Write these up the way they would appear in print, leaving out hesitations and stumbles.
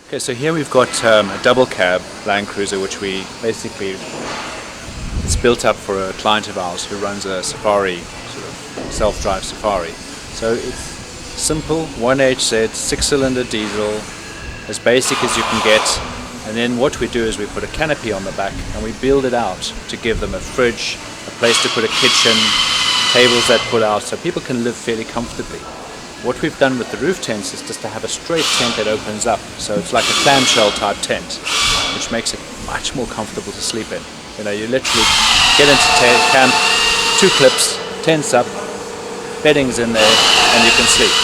Okay, so here we've got a double cab Landcruiser, which we basically, it's built up for a client of ours who runs a safari, sort of self-drive safari. So it's simple, 1HZ, 6-cylinder diesel, as basic as you can get. And then what we do is we put a canopy on the back and we build it out to give them a fridge, a place to put a kitchen, tables that pull out, so people can live fairly comfortably. What we've done with the roof tents is just to have a straight tent that opens up, so it's like a clamshell type tent, which makes it much more comfortable to sleep in. You know, you literally get into camp, 2 clips, tents up, beddings in there, and you can sleep.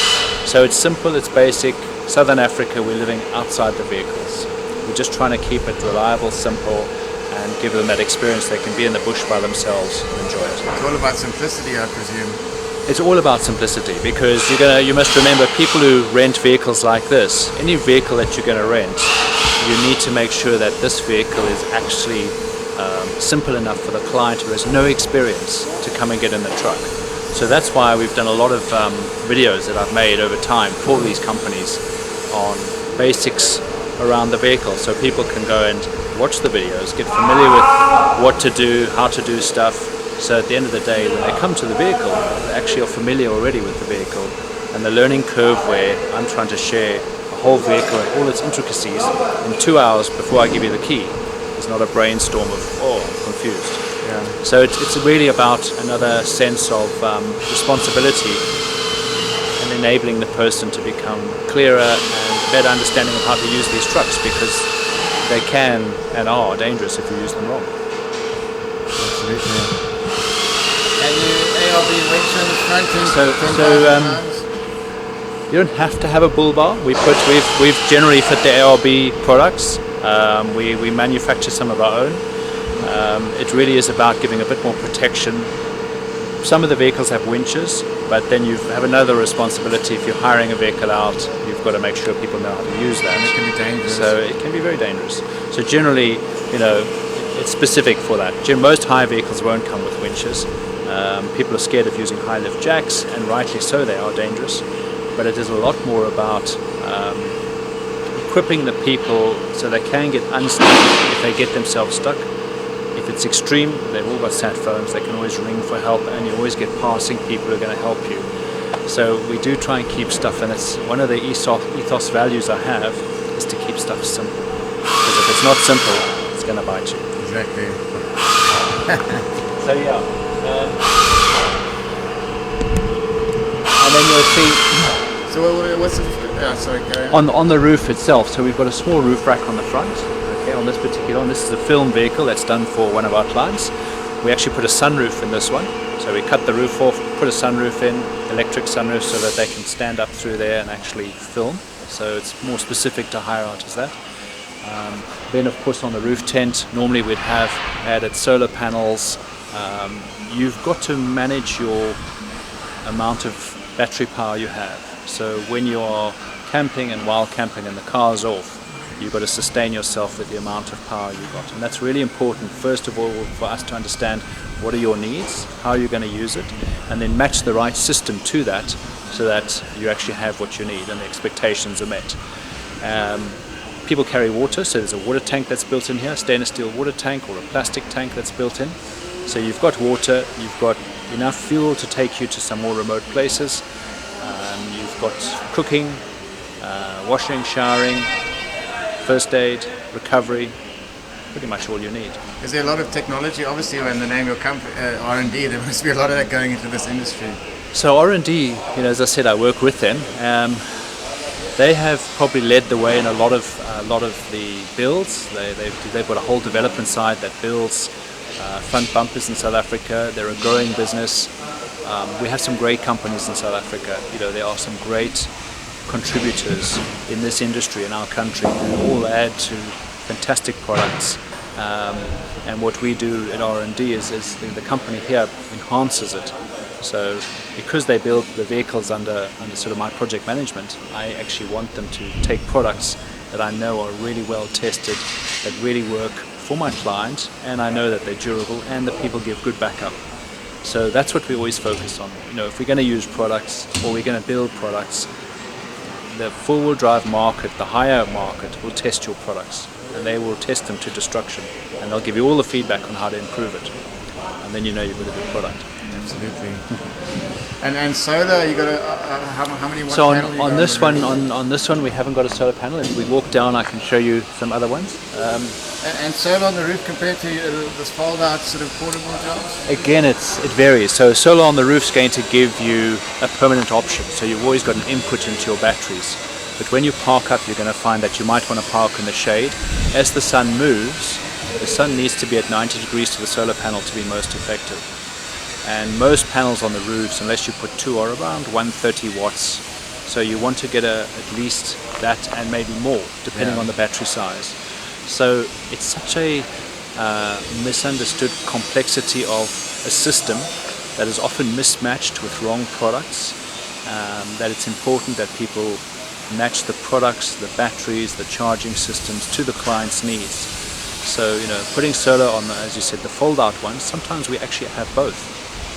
So it's simple, it's basic. Southern Africa, we're living outside the vehicles. We're just trying to keep it reliable, simple, and give them that experience. They can be in the bush by themselves and enjoy it. It's all about simplicity, I presume. It's all about simplicity, because you must remember, people who rent vehicles like this, any vehicle that you're going to rent, you need to make sure that this vehicle is actually simple enough for the client who has no experience to come and get in the truck. So that's why we've done a lot of videos that I've made over time for these companies on basics around the vehicle, so people can go and watch the videos, get familiar with what to do, how to do stuff, so at the end of the day when they come to the vehicle they actually are familiar already with the vehicle. And the learning curve where I'm trying to share a whole vehicle and all its intricacies in 2 hours before I give you the key is not a brainstorm of, oh, I'm confused. Yeah. So it's really about another sense of responsibility and enabling the person to become clearer and better understanding of how to use these trucks, because they can and are dangerous if you use them wrong. Absolutely. And you ARB winch on the front end. So you don't have to have a bull bar. We've generally fit the ARB products. We manufacture some of our own. It really is about giving a bit more protection. Some of the vehicles have winches, but then you have another responsibility. If you're hiring a vehicle out, you've got to make sure people know how to use that. And it can be dangerous. So it can be very dangerous. So generally, you know, it's specific for that. Most hire vehicles won't come with winches. People are scared of using high lift jacks, and rightly so, they are dangerous. But it is a lot more about equipping the people so they can get unstuck if they get themselves stuck. If it's extreme, they've all got sat phones, they can always ring for help, and you always get passing people who are going to help you. So we do try and keep stuff, and it's one of the ethos values I have, is to keep stuff simple. Because if it's not simple, it's going to bite you. Exactly. So yeah. And then you'll see... So what's the... sorry, carry on. On the roof itself, so we've got a small roof rack on the front. Okay, on this particular one, this is a film vehicle that's done for one of our clients. We actually put a sunroof in this one. So we cut the roof off, put a sunroof in, electric sunroof, so that they can stand up through there and actually film. So it's more specific to hire out as that. Then of course on the roof tent, normally we'd have added solar panels. You've got to manage your amount of battery power you have. So when you are camping and while camping and the car's off, you've got to sustain yourself with the amount of power you've got. And that's really important, first of all, for us to understand what are your needs, how are you going to use it, and then match the right system to that so that you actually have what you need and the expectations are met. People carry water, so there's a water tank that's built in here, a stainless steel water tank or a plastic tank that's built in. So you've got water, you've got enough fuel to take you to some more remote places. You've got cooking, washing, showering, first aid, recovery, pretty much all you need. Is there a lot of technology? Obviously, when the name of your company, R&D, there must be a lot of that going into this industry. So R&D, you know, as I said, I work with them. They have probably led the way in a lot of the builds. They've got a whole development side that builds front bumpers in South Africa. They're a growing business. We have some great companies in South Africa. You know, there are some great contributors in this industry in our country who all add to fantastic products. And what we do at R&D is the company here enhances it. So because they build the vehicles under sort of my project management, I actually want them to take products that I know are really well tested, that really work for my client, and I know that they're durable and that people give good backup. So that's what we always focus on. You know, if we're going to use products or we're going to build products, the four-wheel drive market, the higher market, will test your products, and they will test them to destruction, and they'll give you all the feedback on how to improve it, and then you know you've got a good product. Absolutely. And solar, you got how many? So on this one, on this one, we haven't got a solar panel. If we walk down, I can show you some other ones. And solar on the roof compared to this fold-out sort of portable jobs? Again, it varies. So solar on the roof is going to give you a permanent option. So you've always got an input into your batteries. But when you park up, you're going to find that you might want to park in the shade. As the sun moves, the sun needs to be at 90 degrees to the solar panel to be most effective. And most panels on the roofs, unless you put two, are around 130 watts. So you want to get at least that and maybe more, depending on the battery size. So it's such a misunderstood complexity of a system that is often mismatched with wrong products, that it's important that people match the products, the batteries, the charging systems to the client's needs. So, putting solar on, as you said, the fold-out ones, sometimes we actually have both.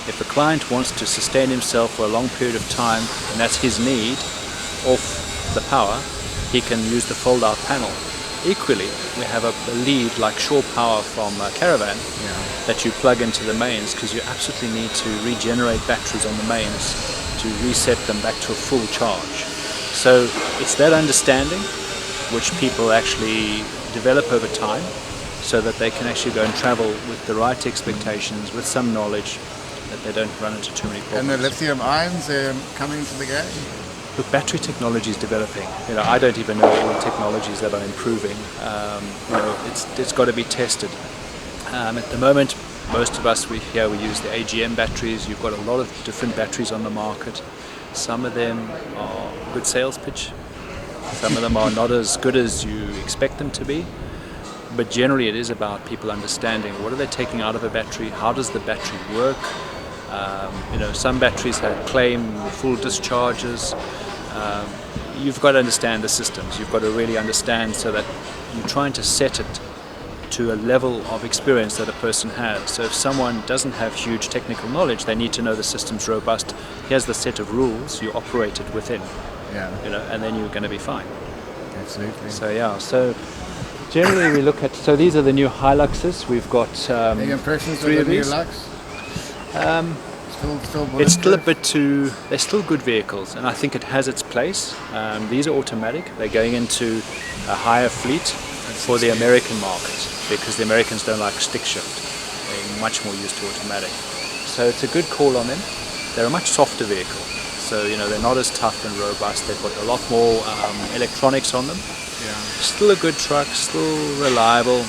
If the client wants to sustain himself for a long period of time, and that's his need, off the power, he can use the fold-out panel. Equally, we have a lead like Shore Power from Caravan that you plug into the mains, because you absolutely need to regenerate batteries on the mains to reset them back to a full charge. So it's that understanding which people actually develop over time, so that they can actually go and travel with the right expectations, with some knowledge, that they don't run into too many problems. And the lithium ions coming into the game? Look, battery technology is developing. I don't even know all the technologies that are improving. It's got to be tested. At the moment, most of us we use the AGM batteries. You've got a lot of different batteries on the market. Some of them are good sales pitch. Some of them are not as good as you expect them to be. But generally, it is about people understanding what are they taking out of a battery, how does the battery work. Some batteries claim full discharges. You've got to understand the systems. You've got to really understand, so that you're trying to set it to a level of experience that a person has. So if someone doesn't have huge technical knowledge, they need to know the system's robust. Here's the set of rules, you operate it within. And then you're going to be fine. Absolutely. So generally we look at, so these are the new Hiluxes. We've got Any impressions three of the of new these. Lux? It's still a bit too, they're still good vehicles, and I think it has its place. These are automatic. They're going into a higher fleet for the American market, because the Americans don't like stick shift. They're much more used to automatic. So it's a good call on them. They're a much softer vehicle. So, they're not as tough and robust. They've got a lot more electronics on them. Still a good truck, still reliable.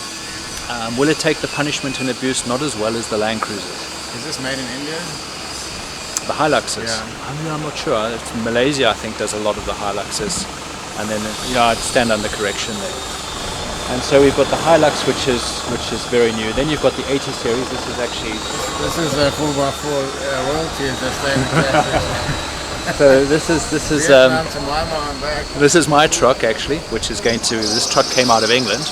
Will it take the punishment and abuse? Not as well as the Landcruiser. Is this made in India? The Hiluxes? I'm not sure. It's Malaysia, I think, does a lot of the Hiluxes. And then, I'd stand under correction there. And so we've got the Hilux, which is very new. Then you've got the 80 series. This is actually... This is a 4x4 royalties that stay in the classics. So this is my truck, actually, which is going to... This truck came out of England.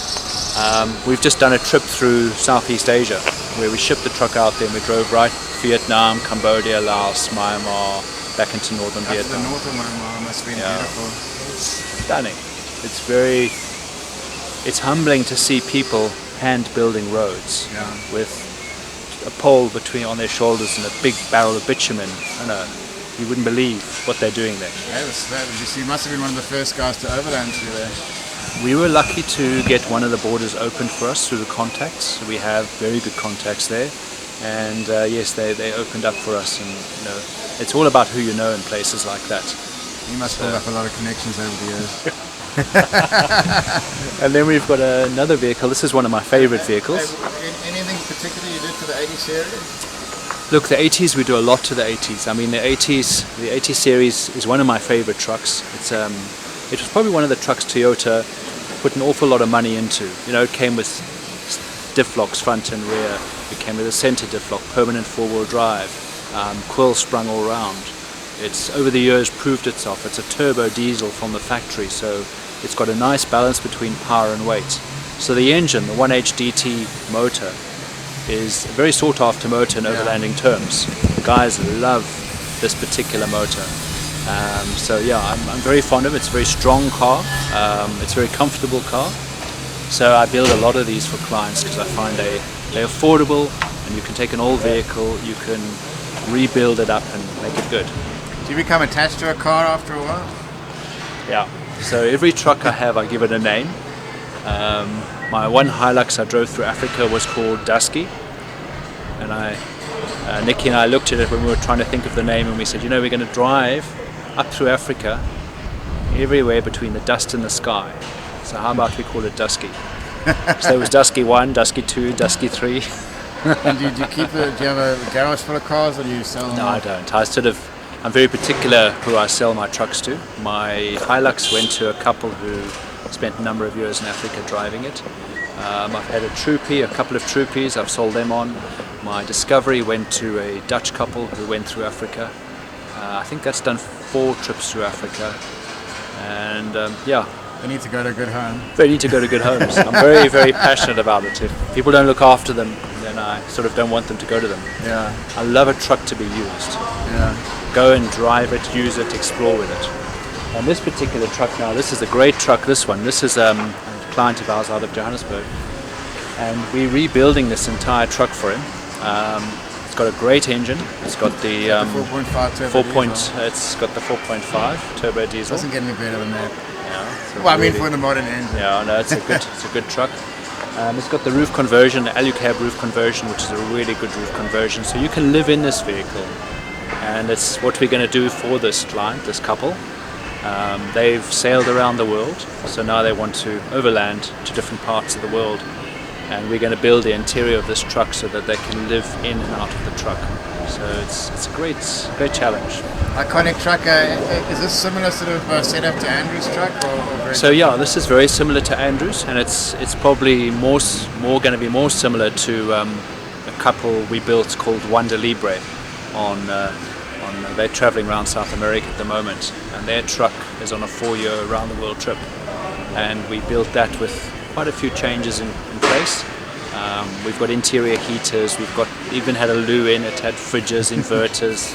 We've just done a trip through Southeast Asia, where we shipped the truck out there and we drove right Vietnam, Cambodia, Laos, Myanmar, back into northern Vietnam. The north of Myanmar must be beautiful. It's stunning. It's humbling to see people hand building roads with a pole on their shoulders and a big barrel of bitumen. You wouldn't believe what they're doing there. You must have been one of the first guys to overland through there. We were lucky to get one of the borders opened for us through the contacts. We have very good contacts there, and yes, they opened up for us. And it's all about who you know in places like that. You must build up a lot of connections over the years. And then we've got another vehicle. This is one of my favorite vehicles. Anything particular you did for the 80 series? Look, the 80s, we do a lot to the 80s. I mean, the 80 series is one of my favorite trucks. It was probably one of the trucks Toyota put an awful lot of money into. It came with diff locks front and rear. It came with a center diff lock, permanent four-wheel drive, quill sprung all around. It's over the years proved itself. It's a turbo diesel from the factory, so it's got a nice balance between power and weight. So the engine, the 1HDT motor, is a very sought after motor in overlanding terms. The guys love this particular motor. So yeah, I'm very fond of it. It's a very strong car. It's a very comfortable car. So I build a lot of these for clients because I find they're affordable, and you can take an old vehicle, you can rebuild it up and make it good. Do you become attached to a car after a while? Yeah. So every truck I have, I give it a name. My one Hilux I drove through Africa was called Dusky, and Nikki and I looked at it when we were trying to think of the name, and we said, we're going to drive up through Africa, everywhere between the dust and the sky. So how about we call it Dusky? So it was Dusky 1, Dusky 2, Dusky 3. And do you have a garage full of cars, or do you sell them? No, I don't. I'm very particular who I sell my trucks to. My Hilux went to a couple who spent a number of years in Africa driving it. I've had a couple of Troopies, I've sold them on. My Discovery went to a Dutch couple who went through Africa. I think that's done 4 trips through Africa. And They need to go to a good home. They need to go to good homes. I'm very, very passionate about it. If people don't look after them, then I sort of don't want them to go to them. Yeah. I love a truck to be used. Yeah. Go and drive it, use it, explore with it. And this particular truck now, this is a great truck, this one. This is a client of ours out of Johannesburg. And we're rebuilding this entire truck for him. It's got a great engine. It's got the 4.5 turbo diesel. It's got the 4.5 turbo diesel. Doesn't get any better than that. Yeah, Well, I mean, for the modern engine. Yeah, no, it's a good truck. It's got the roof conversion, the Alucab roof conversion, which is a really good roof conversion. So you can live in this vehicle, and it's what we're going to do for this client, this couple. They've sailed around the world, so now they want to overland to different parts of the world, and we're going to build the interior of this truck so that they can live in and out of the truck. So it's a great challenge. Iconic truck. Is this similar sort of setup to Andrew's truck? Or very So yeah, this is very similar to Andrew's, and it's probably more going to be more similar to a couple we built called Wonder Libre they're traveling around South America at the moment, and their truck is on a 4-year around the world trip, and we built that with quite a few changes in place. We've got interior heaters, we've got even had a loo in it, had fridges, inverters,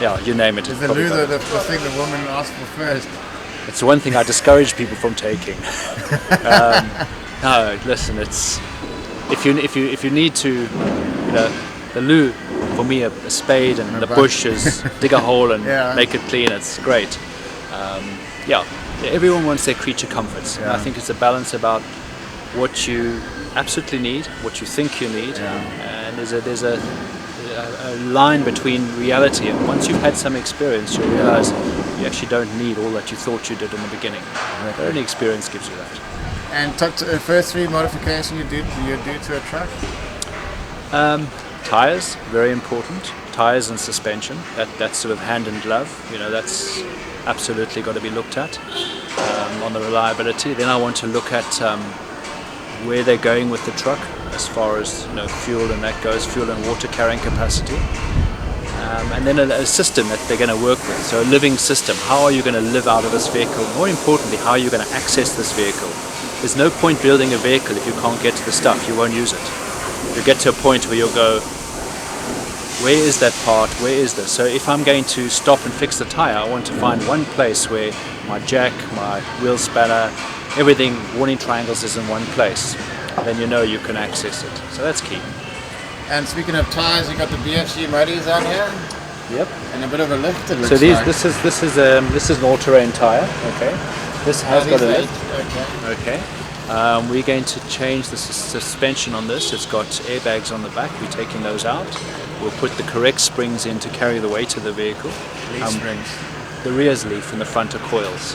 yeah, you name it. Is the loo the thing the woman asked for first? It's the one thing I discourage people from taking. No, listen, it's if you need to, the loo, for me, a spade and the bush is dig a hole and make it clean. It's great. Everyone wants their creature comforts. Yeah. I think it's a balance about what you absolutely need, what you think you need, and there's a line between reality. And once you've had some experience, you'll realize you actually don't need all that you thought you did in the beginning. But only experience gives you that. And first 3 modifications you do to a truck? Tires, very important. Tires and suspension. That's sort of hand in glove. That's absolutely got to be looked at on the reliability. Then I want to look at where they're going with the truck as far as fuel and that goes, fuel and water carrying capacity. And then a system that they're going to work with. So a living system. How are you going to live out of this vehicle? More importantly, how are you going to access this vehicle? There's no point building a vehicle if you can't get to the stuff. You won't use it. You get to a point where you'll go, where is that part? Where is this? So if I'm going to stop and fix the tire, I want to find one place where my jack, my wheel spanner, everything, warning triangles is in one place. Then you can access it. So that's key. And speaking of tires, you got the BFG muddies on here. Yep. And a bit of a lift. It looks So like. this is an all-terrain tire. Okay. This has got a lift. Okay. We're going to change the suspension on this. It's got airbags on the back. We're taking those out. We'll put the correct springs in to carry the weight of the vehicle. Leaf springs. The rear's leaf and the front are coils.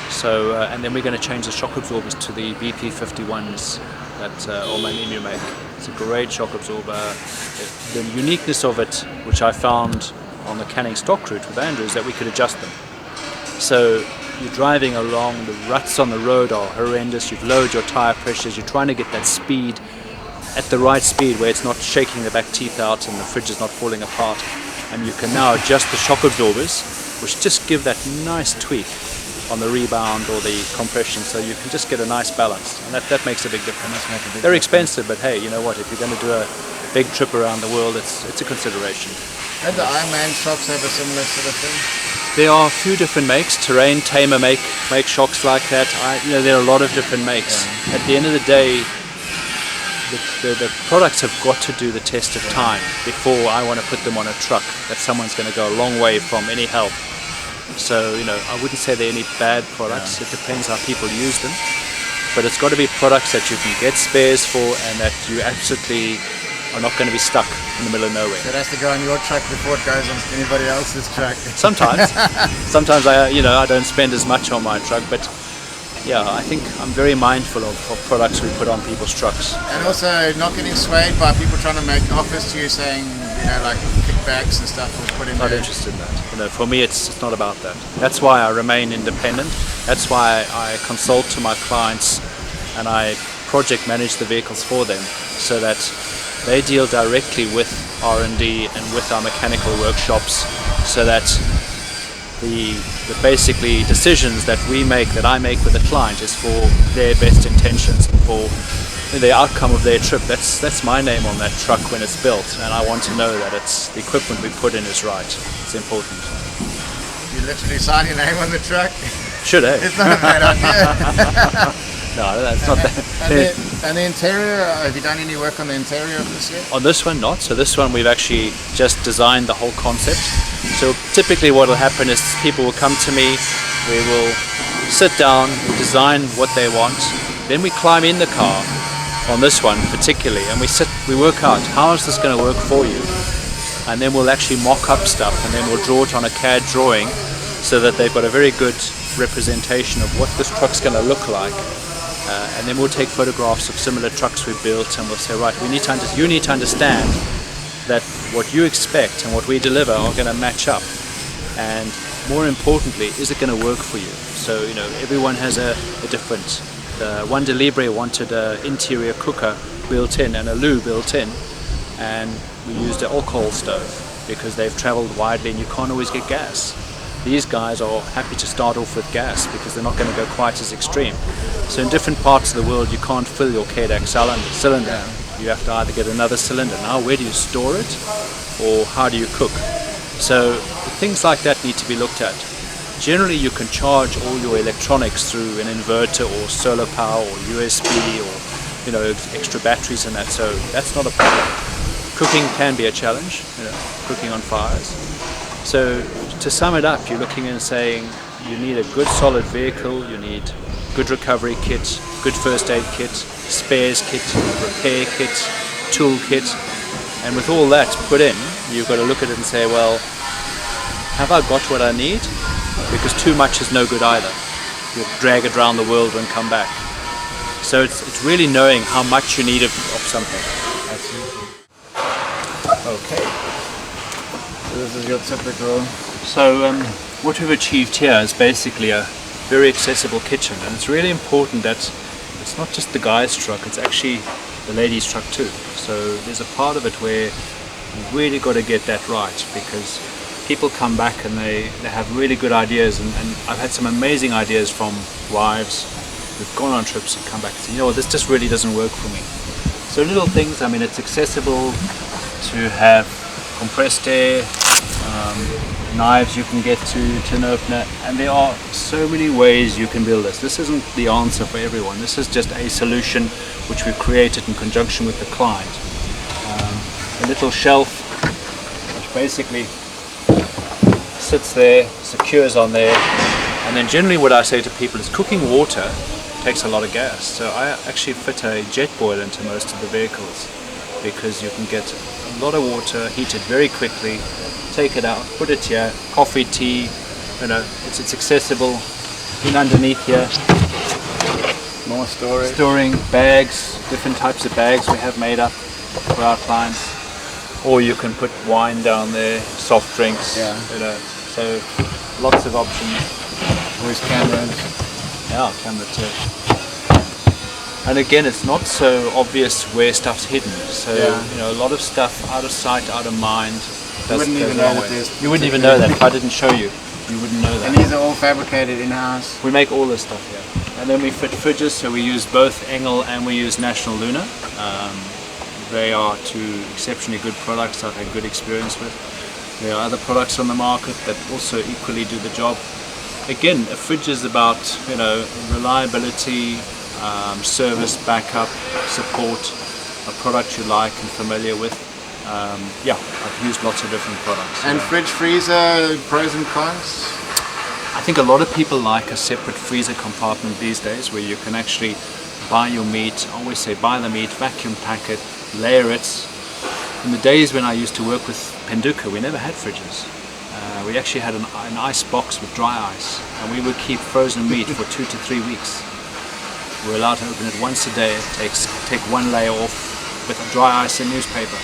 So, and then we're going to change the shock absorbers to the BP51s that Overlanders make. It's a great shock absorber. The uniqueness of it, which I found on the Canning stock route with Andrew, is that we could adjust them. So you're driving along, the ruts on the road are horrendous, you've lowered your tire pressures, you're trying to get that speed at the right speed where it's not shaking the back teeth out and the fridge is not falling apart. And you can now adjust the shock absorbers, which just give that nice tweak on the rebound or the compression, so you can just get a nice balance, and that makes a big difference. They're expensive, but hey, you know what, if you're going to do a big trip around the world, it's a consideration. And the Ironman trucks have a similar sort of thing? There are a few different makes. Terrain Tamer make shocks like that. There are a lot of different makes. Yeah. At the end of the day, the products have got to do the test of time before I want to put them on a truck that someone's going to go a long way from any help. So, I wouldn't say they're any bad products. Yeah. It depends how people use them. But it's got to be products that you can get spares for and that you absolutely are not going to be stuck in the middle of nowhere. So it has to go on your truck before it goes on anybody else's truck. Sometimes. Sometimes I don't spend as much on my truck, but yeah, I think I'm very mindful of products we put on people's trucks. And also not getting swayed by people trying to make offers to you saying, like kickbacks and stuff will put in Not there. interested in that. For me, it's not about that. That's why I remain independent. That's why I consult to my clients and I project manage the vehicles for them so that they deal directly with R&D and with our mechanical workshops so that the basically decisions that I make with the client is for their best intentions and for the outcome of their trip. That's my name on that truck when it's built, and I want to know that the equipment we put in is right. It's important. You literally sign your name on the truck? Should, eh? It's not a bad idea. No, that's not that. And the interior, have you done any work on the interior of this yet? On this one, not. So this one we've actually just designed the whole concept. So typically what will happen is people will come to me, we will sit down, design what they want, then we climb in the car on this one particularly and we work out how is this going to work for you, and then we'll actually mock up stuff and then we'll draw it on a CAD drawing so that they've got a very good representation of what this truck's going to look like. And then we'll take photographs of similar trucks we've built and we'll say, right, you need to understand that what you expect and what we deliver are going to match up, and more importantly, is it going to work for you? So everyone has a different. One Delibre wanted an interior cooker built in and a loo built in, and we used an alcohol stove because they've traveled widely and you can't always get gas. These guys are happy to start off with gas because they're not going to go quite as extreme. So in different parts of the world you can't fill your KDAC cylinder. Yeah. You have to either get another cylinder. Now where do you store it, or how do you cook? So things like that need to be looked at. Generally you can charge all your electronics through an inverter or solar power or USB or extra batteries and that, so that's not a problem. Cooking can be a challenge, cooking on fires. So to sum it up, you're looking and saying you need a good solid vehicle, you need good recovery kit, good first aid kit, spares kit, repair kit, tool kit, and with all that put in, you've got to look at it and say, well, have I got what I need? Because too much is no good either. You'll drag it around the world and come back. So it's really knowing how much you need of something. Okay. So this is your typical. So what we've achieved here is basically a very accessible kitchen, and it's really important that it's not just the guy's truck, it's actually the lady's truck too. So there's a part of it where you've really got to get that right, because people come back and they have really good ideas, and I've had some amazing ideas from wives who've gone on trips and come back and say, this just really doesn't work for me. So little things, it's accessible to have compressed air, knives you can get to tin opener, and there are so many ways you can build this. This isn't the answer for everyone. This is just a solution which we've created in conjunction with the client. A little shelf which basically sits there, secures on there, and then generally what I say to people is cooking water takes a lot of gas. So I actually fit a jet boiler into most of the vehicles because you can get a lot of water heated very quickly, take it out, put it here, coffee, tea, it's accessible. In underneath here, More storage. storing bags, different types of bags we have made up for our clients. Or you can put wine down there, soft drinks, so lots of options. Voice cameras. Yeah, camera too. And again, it's not so obvious where stuff's hidden. So a lot of stuff out of sight, out of mind. You wouldn't even know that there's. You wouldn't even know that if I didn't show you. You wouldn't know that. And these are all fabricated in-house. We make all this stuff here. And then we fit fridges, so we use both Engel and we use National Luna. They are two exceptionally good products I've had good experience with. There are other products on the market that also equally do the job. Again, a fridge is about, you know, reliability, service, backup, support, a product you like and familiar with. Yeah, I've used lots of different products. And fridge, freezer, pros and cons? I think a lot of people like a separate freezer compartment these days where you can actually buy your meat. I always say buy the meat, vacuum pack it, layer it. In the days when I used to work with Penduka, we never had fridges. We actually had an ice box with dry ice, and we would keep frozen meat for 2 to 3 weeks. We're allowed to open it once a day. Take one layer off with dry ice and newspaper.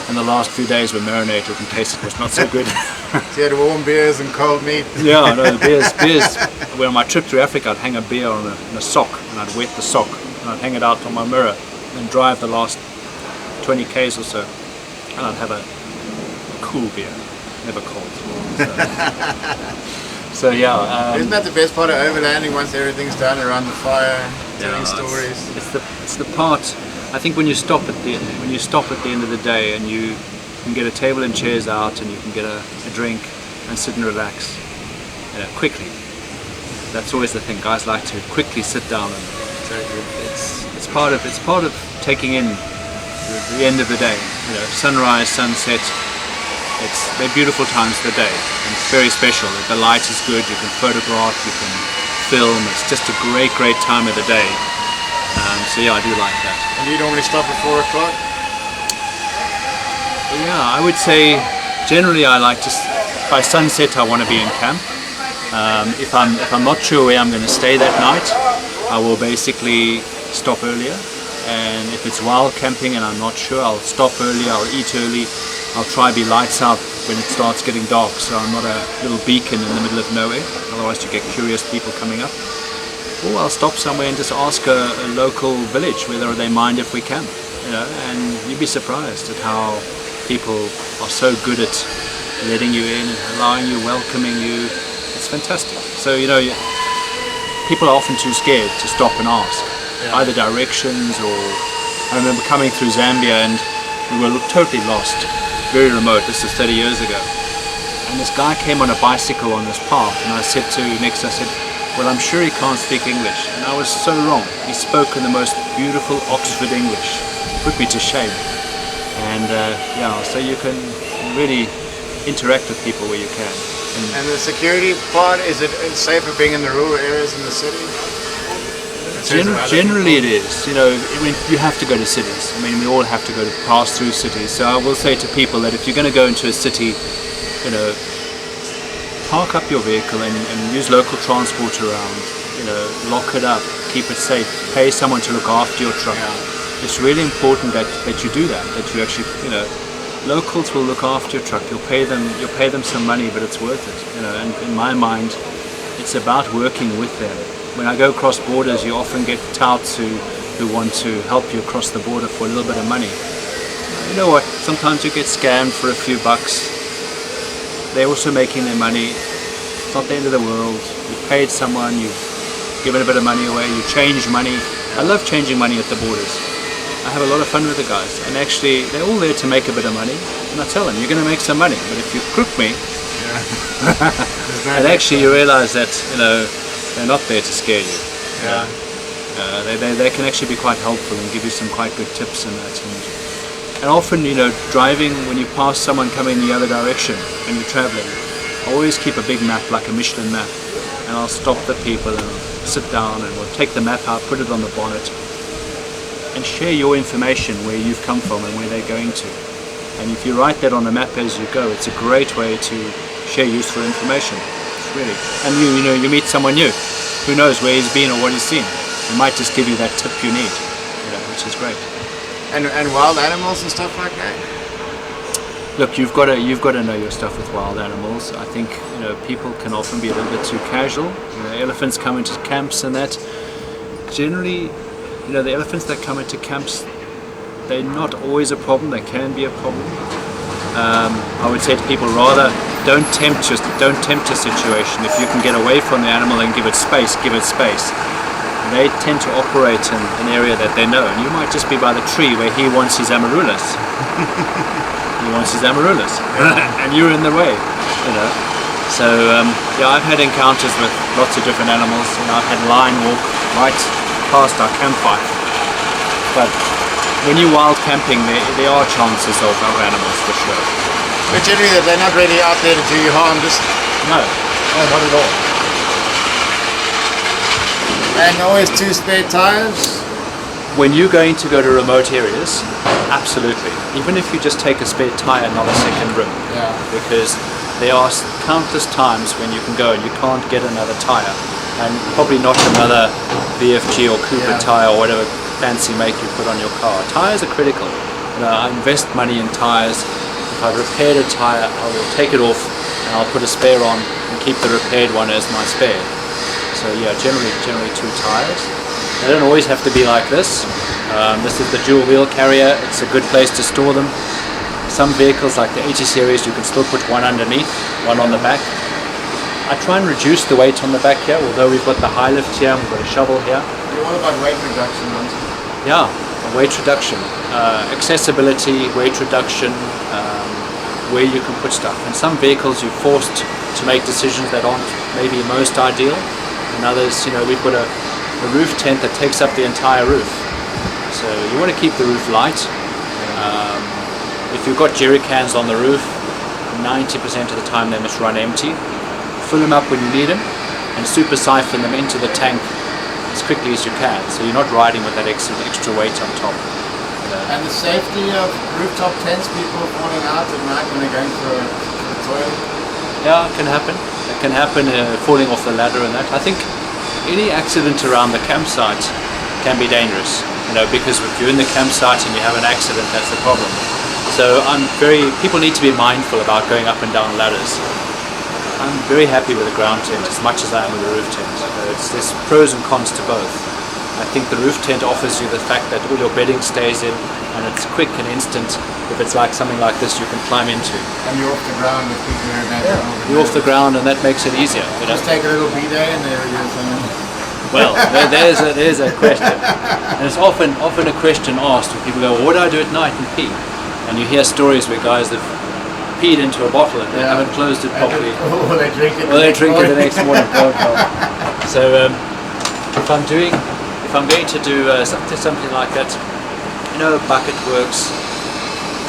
And the last few days were marinated and tasted was not so good. So you had warm beers and cold meat? Yeah, no, the beers. When on my trip through Africa, I'd hang a beer on a sock, and I'd wet the sock, and I'd hang it out on my mirror, and drive the last 20 k's or so, and I'd have a cool beer, never cold. So yeah. Isn't that the best part of overlanding? Once everything's done, around the fire, telling stories. It's the part. I think when you stop at the end of the day, and you can get a table and chairs out, and you can get a drink and sit and relax, you know, quickly. That's always the thing. Guys like to quickly sit down, and it's part of taking in the end of the day. You know, sunrise, sunset. They're beautiful times of the day, and it's very special. The light is good. You can photograph, you can film. It's just a great time of the day. So yeah, I do like that. And you normally stop at 4 o'clock? Yeah, I would say generally I like to. By sunset, I want to be in camp. If I'm not sure where I'm going to stay that night, I will basically stop earlier. And if it's wild camping and I'm not sure, I'll stop early. I'll eat early. I'll try be lights out when it starts getting dark, so I'm not a little beacon in the middle of nowhere. Otherwise you get curious people coming up. Or I'll stop somewhere and just ask a local village whether they mind if we camp. You know, and you'd be surprised at how people are so good at letting you in and allowing you, welcoming you. It's fantastic. So, you know, people are often too scared to stop and ask. Yeah. Either directions, or I remember coming through Zambia and we were totally lost. Very remote, this is 30 years ago. And this guy came on a bicycle on this path, and I said, well, I'm sure he can't speak English. And I was so wrong. He spoke in the most beautiful Oxford English. It put me to shame. And yeah, so you can really interact with people where you can. And the security part, is it safer being in the rural areas in the city? Generally it is. You know, you have to go to cities. I mean, we all have to pass through cities. So I will say to people that if you're going to go into a city, you know, park up your vehicle and use local transport around. You know, lock it up, keep it safe, pay someone to look after your truck. Yeah. It's really important that you do that. That you actually, you know, locals will look after your truck. You'll pay them some money, but it's worth it. You know, and in my mind, it's about working with them. When I go across borders, you often get touts who want to help you across the border for a little bit of money. You know what? Sometimes you get scammed for a few bucks. They're also making their money. It's not the end of the world. You've paid someone, you've given a bit of money away, you change money. I love changing money at the borders. I have a lot of fun with the guys. And actually, they're all there to make a bit of money. And I tell them, you're going to make some money. But if you crook me, and actually you realize that, you know, they're not there to scare you. Yeah. They can actually be quite helpful and give you some quite good tips and that. And often, you know, driving, when you pass someone coming the other direction and you're traveling, I always keep a big map, like a Michelin map, and I'll stop the people and I'll sit down and we'll take the map out, put it on the bonnet, and share your information where you've come from and where they're going to. And if you write that on the map as you go, it's a great way to share useful information. Really. And you know, you meet someone new who knows where he's been or what he's seen. He might just give you that tip you need, you know, which is great. And wild animals and stuff like that? Look, you've got to know your stuff with wild animals. I think, you know, people can often be a little bit too casual. You know, elephants come into camps and that. Generally, you know, the elephants that come into camps, they're not always a problem. They can be a problem. I would say to people, rather don't tempt a situation. If you can get away from the animal and give it space, give it space. They tend to operate in an area that they know, and you might just be by the tree where he wants his amarullas. You he wants his amarullas, and you're in the way, you know. So yeah, I've had encounters with lots of different animals. You know, I've had lion walk right past our campfire. But when you're wild camping, there are chances of other animals for sure. But generally, they're not really out there to do you harm. Just no, not at all. And always 2 spare tires. When you're going to go to remote areas, absolutely. Even if you just take a spare tire, not a second rim. Yeah. Because there are countless times when you can go and you can't get another tire, and probably not another BFG or Cooper tire or whatever fancy make you put on your car. Tires are critical. You know, I invest money in tires. If I've repaired a tire, I will take it off and I'll put a spare on and keep the repaired one as my spare. So yeah, generally 2 tires. They don't always have to be like this. This is the dual wheel carrier. It's a good place to store them. Some vehicles like the 80 series, you can still put one underneath, one on the back. I try and reduce the weight on the back here, although we've got the high lift here, we've got a shovel here. You're all about weight reduction, aren't you? Yeah, weight reduction, accessibility, weight reduction, where you can put stuff. In some vehicles you're forced to make decisions that aren't maybe most ideal. In others, you know, we've got a roof tent that takes up the entire roof. So you want to keep the roof light. If you've got jerry cans on the roof, 90% of the time they must run empty. Fill them up when you need them and super siphon them into the tank as quickly as you can, so you're not riding with that extra weight on top. And the safety of rooftop tents, people falling out at night when they're going for the toilet? Yeah, it can happen. It can happen, falling off the ladder and that. I think any accident around the campsite can be dangerous, you know, because if you're in the campsite and you have an accident, that's the problem. So people need to be mindful about going up and down ladders. I'm very happy with the ground tent as much as I am with the roof tent. There's pros and cons to both. I think the roof tent offers you the fact that all your bedding stays in and it's quick and instant. If it's like something like this, you can climb into. And you're off the ground with people who are You're off the ground and that makes it easier. You know? Just take a little B-day and there you go. Well, there's a question. And it's often a question asked when people go, well, what do I do at night and pee? And you hear stories where guys have peed into a bottle and they haven't closed it properly. Or they drink it. The next morning. So if I'm going to do something like that, you know, bucket works.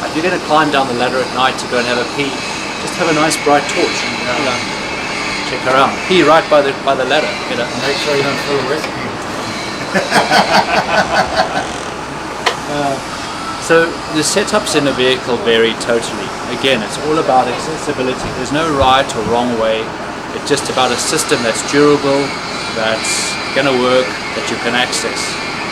If you're going to climb down the ladder at night to go and have a pee, just have a nice bright torch. You know, check around. Pee right by the ladder. You know. Make sure you don't fill with whiskey. So the setups in a vehicle vary totally. Again, it's all about accessibility. There's no right or wrong way. It's just about a system that's durable, that's going to work, that you can access.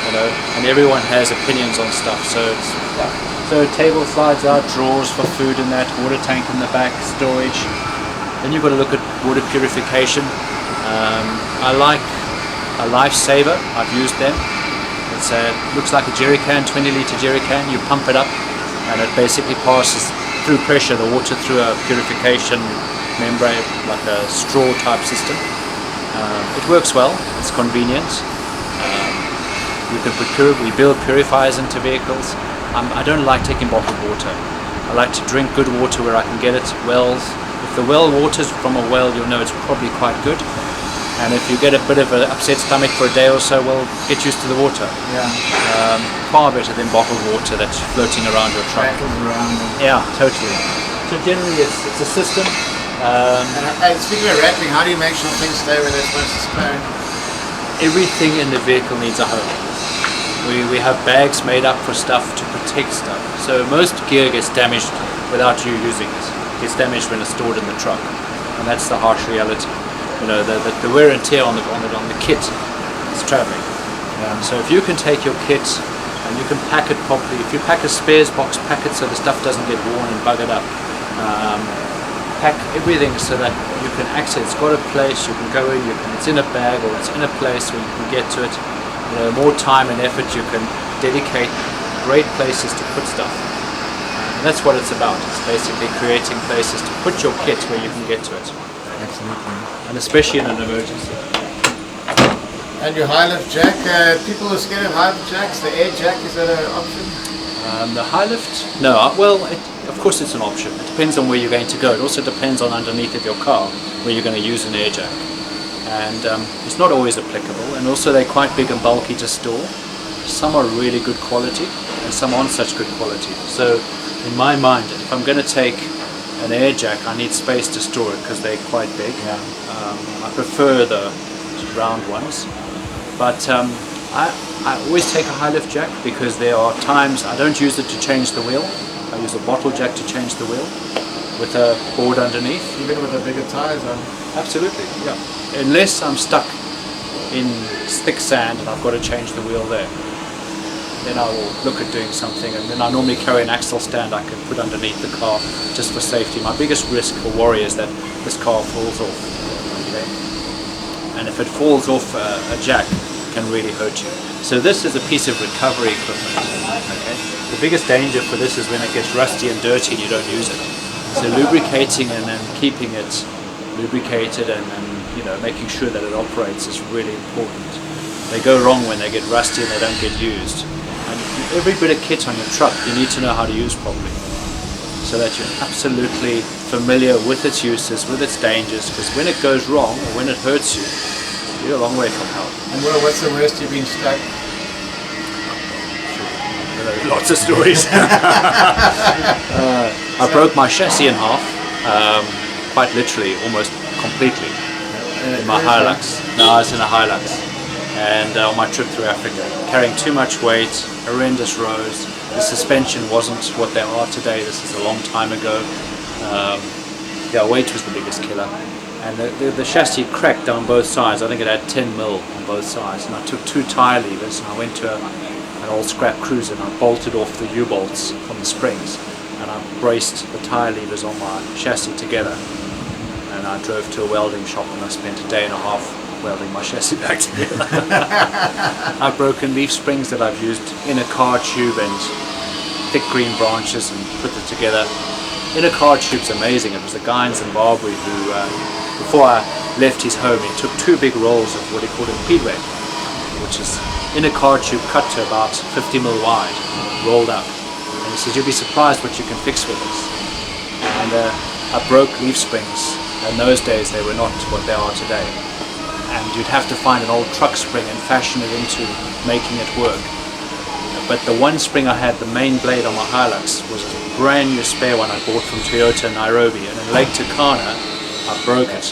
You know, and everyone has opinions on stuff. So table slides out, drawers for food in that, water tank in the back, storage. Then you've got to look at water purification. I like a Lifesaver. I've used them. It looks like a jerry can, 20-litre jerry can. You pump it up and it basically passes through pressure the water through a purification membrane, like a straw type system. It works well, it's convenient. We build purifiers into vehicles. I don't like taking bottled water. I like to drink good water where I can get it. Wells. If the well water's from a well, you'll know it's probably quite good. And if you get a bit of an upset stomach for a day or so, well, get used to the water. Yeah. Far better than bottled water that's floating around your truck. Rattles around. Yeah, totally. So generally it's a system. And speaking of rattling, how do you make sure things stay where they're supposed to stay? Everything in the vehicle needs a home. We have bags made up for stuff to protect stuff. So most gear gets damaged without you using it. It gets damaged when it's stored in the truck. And that's the harsh reality. You know, the wear and tear on the kit is traveling. So if you can take your kit and you can pack it properly, if you pack a spares box, pack it so the stuff doesn't get worn and buggered up. Pack everything so that you can access. It's got a place you can go in. It's in a bag or it's in a place where you can get to it. You know, more time and effort you can dedicate. Great places to put stuff. And that's what it's about. It's basically creating places to put your kit where you can get to it. Absolutely. And especially in an emergency. And your high lift jack, people are scared of high lift jacks. The air jack, is that an option? The high lift? No, well, of of course it's an option. It depends on where you're going to go. It also depends on underneath of your car where you're going to use an air jack. And it's not always applicable, and also they're quite big and bulky to store. Some are really good quality and some aren't such good quality. So in my mind, if I'm going to take an air jack, I need space to store it because they're quite big. Yeah. I prefer the round ones, but I always take a high lift jack because there are times I don't use it to change the wheel. I use a bottle jack to change the wheel with a board underneath. Even with the bigger tires on. Absolutely, yeah. Unless I'm stuck in thick sand and I've got to change the wheel there, then I will look at doing something, and then I normally carry an axle stand I can put underneath the car just for safety. My biggest risk or worry is that this car falls off. Okay? And if it falls off a jack, it can really hurt you. So this is a piece of recovery equipment. Okay? The biggest danger for this is when it gets rusty and dirty and you don't use it. So lubricating and keeping it lubricated and making sure that it operates is really important. They go wrong when they get rusty and they don't get used. And every bit of kit on your truck you need to know how to use properly, so that you're absolutely familiar with its uses, with its dangers, because when it goes wrong or when it hurts you, you're a long way from help. And what's the worst you've been stuck? Lots of stories. I broke my chassis in half, quite literally, almost completely, in my Hilux. No, I was in a Hilux. And on my trip through Africa, carrying too much weight, horrendous roads. The suspension wasn't what they are today. This is a long time ago. Weight was the biggest killer. And the chassis cracked down both sides. I think it had 10 mil on both sides. And I took 2 tire levers and I went to an old scrap cruiser and I bolted off the U-bolts from the springs. And I braced the tire levers on my chassis together. And I drove to a welding shop and I spent a day and a half welding my chassis back together. I've broken leaf springs that I've used in a car tube and thick green branches and put it together. In a car tube's amazing. It was a guy in Zimbabwe who, before I left his home, he took 2 big rolls of what he called a pedway, which is in a car tube cut to about 50 mil wide, rolled up. And he says, you'll be surprised what you can fix with this. And I broke leaf springs. In those days they were not what they are today. And you'd have to find an old truck spring and fashion it into making it work. But the one spring I had, the main blade on my Hilux, was a brand new spare one I bought from Toyota in Nairobi, and in Lake Turkana I broke it.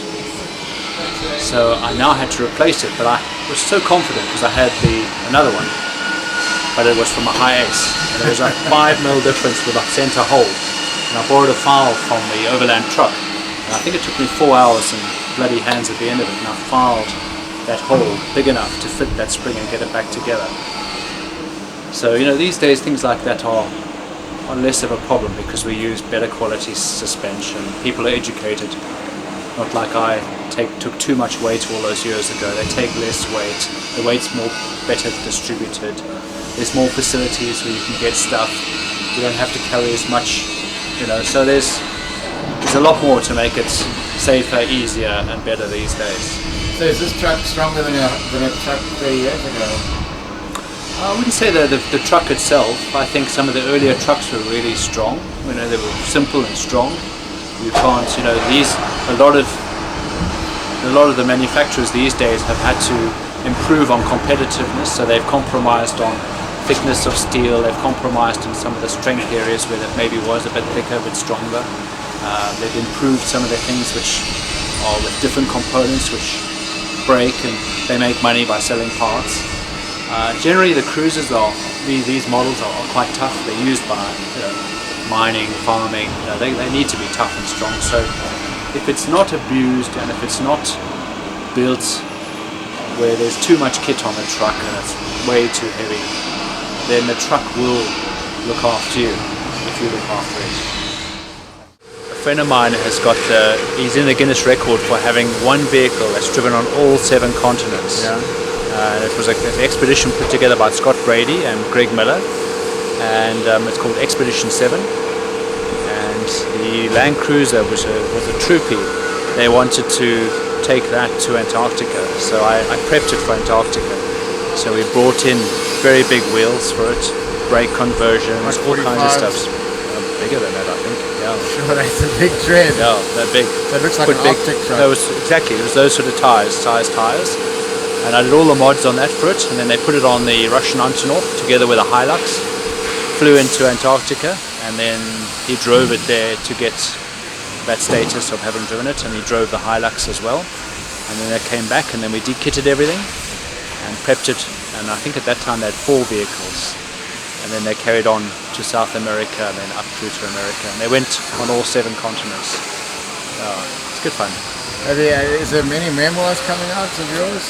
So I now had to replace it, but I was so confident because I had another one, but it was from a high ace, and there was a 5 mil difference with a center hole. And I borrowed a file from the Overland truck, and I think it took me 4 hours and bloody hands at the end of it, and I filed that hole big enough to fit that spring and get it back together. So these days things like that are less of a problem because we use better quality suspension. People are educated, not like I took too much weight all those years ago. They take less weight, the weight's better distributed, there's more facilities where you can get stuff, you don't have to carry as much, so there's a lot more to make it safer, easier and better these days. So is this truck stronger than a truck 30 years ago? I wouldn't say the truck itself. I think some of the earlier trucks were really strong. They were simple and strong. You can't, a lot of the manufacturers these days have had to improve on competitiveness, so they've compromised on thickness of steel, they've compromised in some of the strength areas where it maybe was a bit thicker, a bit stronger. They've improved some of the things which are with different components which break, and they make money by selling parts. Generally the cruisers these models are quite tough. They're used by mining, farming, they need to be tough and strong. So if it's not abused and if it's not built where there's too much kit on the truck and it's way too heavy, then the truck will look after you if you look after it. A friend of mine has he's in the Guinness record for having one vehicle that's driven on all 7 continents. Yeah. It was an expedition put together by Scott Brady and Greg Miller, and it's called Expedition 7. And the Landcruiser was a troopie. They wanted to take that to Antarctica, so I prepped it for Antarctica. So we brought in very big wheels for it, brake conversions, all kinds of stuff. bigger than that, I think. Yeah. Sure, that's a big tread. Yeah, they're big. So it looks like Quite an Arctic truck. It was those sort of size tires. And I did all the mods on that for it, and then they put it on the Russian Antonov together with a Hilux. Flew into Antarctica, and then he drove it there to get that status of having driven it, and he drove the Hilux as well. And then they came back, and then we de-kitted everything and prepped it, and I think at that time they had 4 vehicles. And then they carried on to South America, and then up through to America, and they went on all 7 continents. It's good fun. Is there many memoirs coming out of yours?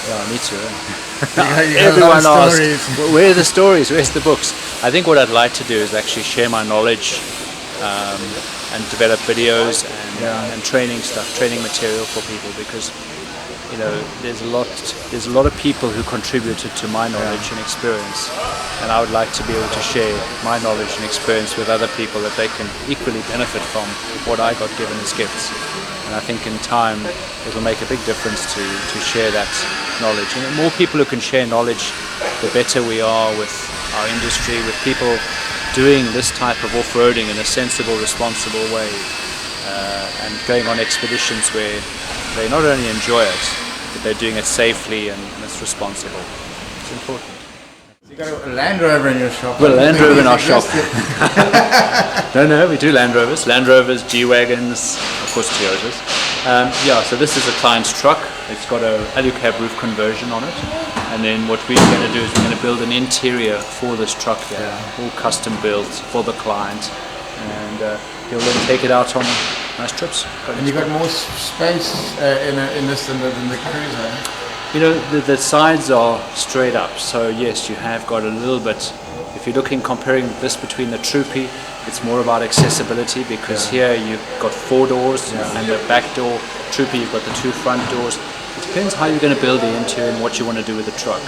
Yeah, me too. You have Everyone a lot of asks, stories. where are the stories? Where's the books? I think what I'd like to do is actually share my knowledge and develop videos and training stuff, training material for people, because there's a lot of people who contributed to my knowledge and experience, and I would like to be able to share my knowledge and experience with other people that they can equally benefit from what I got given as gifts. And I think in time it'll make a big difference to share that knowledge. And the more people who can share knowledge, the better we are with our industry, with people doing this type of off-roading in a sensible, responsible way, and going on expeditions where they not only enjoy it, but they're doing it safely and it's responsible. It's important. You got a Land Rover in your shop. Well, Land Rover in our shop. No, we do Land Rovers, G-Wagons, of course Toyotas. So this is a client's truck. It's got a alucab roof conversion on it. And then what we're going to do is we're going to build an interior for this truck here, all custom built for the client. And he'll then take it out on nice trips. And you got more space in this than the Cruiser. The sides are straight up, so yes, you have got a little bit. If you're comparing this between the Troopy, it's more about accessibility, because here you've got 4 doors and the back door. Troopy, you've got the 2 front doors. It depends how you're going to build the interior and what you want to do with the truck.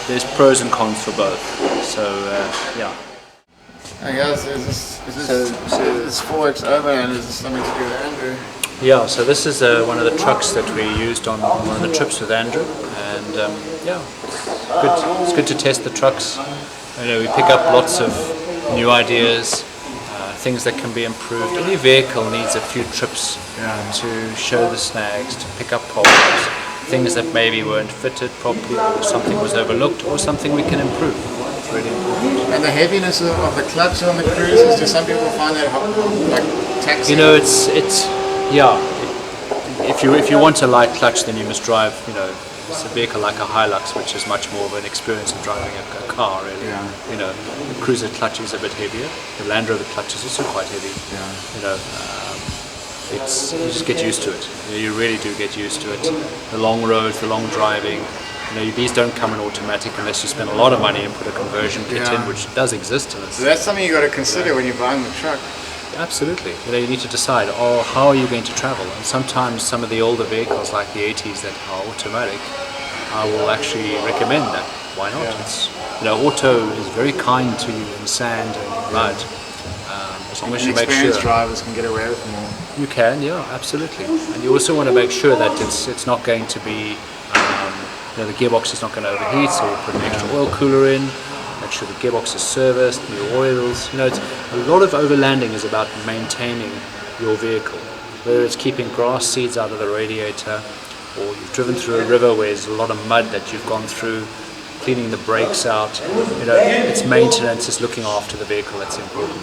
There's pros and cons for both. So yeah. I guess is this 4X Overland, is this something to do with Andrew? Yeah, so this is one of the trucks that we used on one of the trips with Andrew, and it's good to test the trucks. We pick up lots of new ideas, things that can be improved. Any vehicle needs a few trips to show the snags, to pick up problems, things that maybe weren't fitted properly, or something was overlooked, or something we can improve. It's really important. And the heaviness of the clutch on the Cruisers, do some people find that like taxing? If you want a light clutch, then you must drive, it's a vehicle like a Hilux, which is much more of an experience of driving a car, really. The Cruiser clutch is a bit heavier. The Land Rover clutch is also quite heavy. You just get used to it. You really do get used to it. The long roads, the long driving. These don't come in automatic unless you spend a lot of money and put a conversion kit in, which does exist in this. So that's something you got to consider when you're buying the truck. Absolutely. You need to decide, how are you going to travel? And sometimes some of the older vehicles, like the 80s that are automatic, I will actually recommend that. Why not? Auto is very kind to you in sand and mud. As long as you make sure. Experienced drivers can get away with more. You can, absolutely. And you also want to make sure that it's not going to be, the gearbox is not going to overheat, so you put an extra oil cooler in. Make sure the gearbox is serviced, new oils. It's a lot of overlanding is about maintaining your vehicle. Whether it's keeping grass seeds out of the radiator, or you've driven through a river where there's a lot of mud that you've gone through, cleaning the brakes out. It's maintenance, it's looking after the vehicle that's important.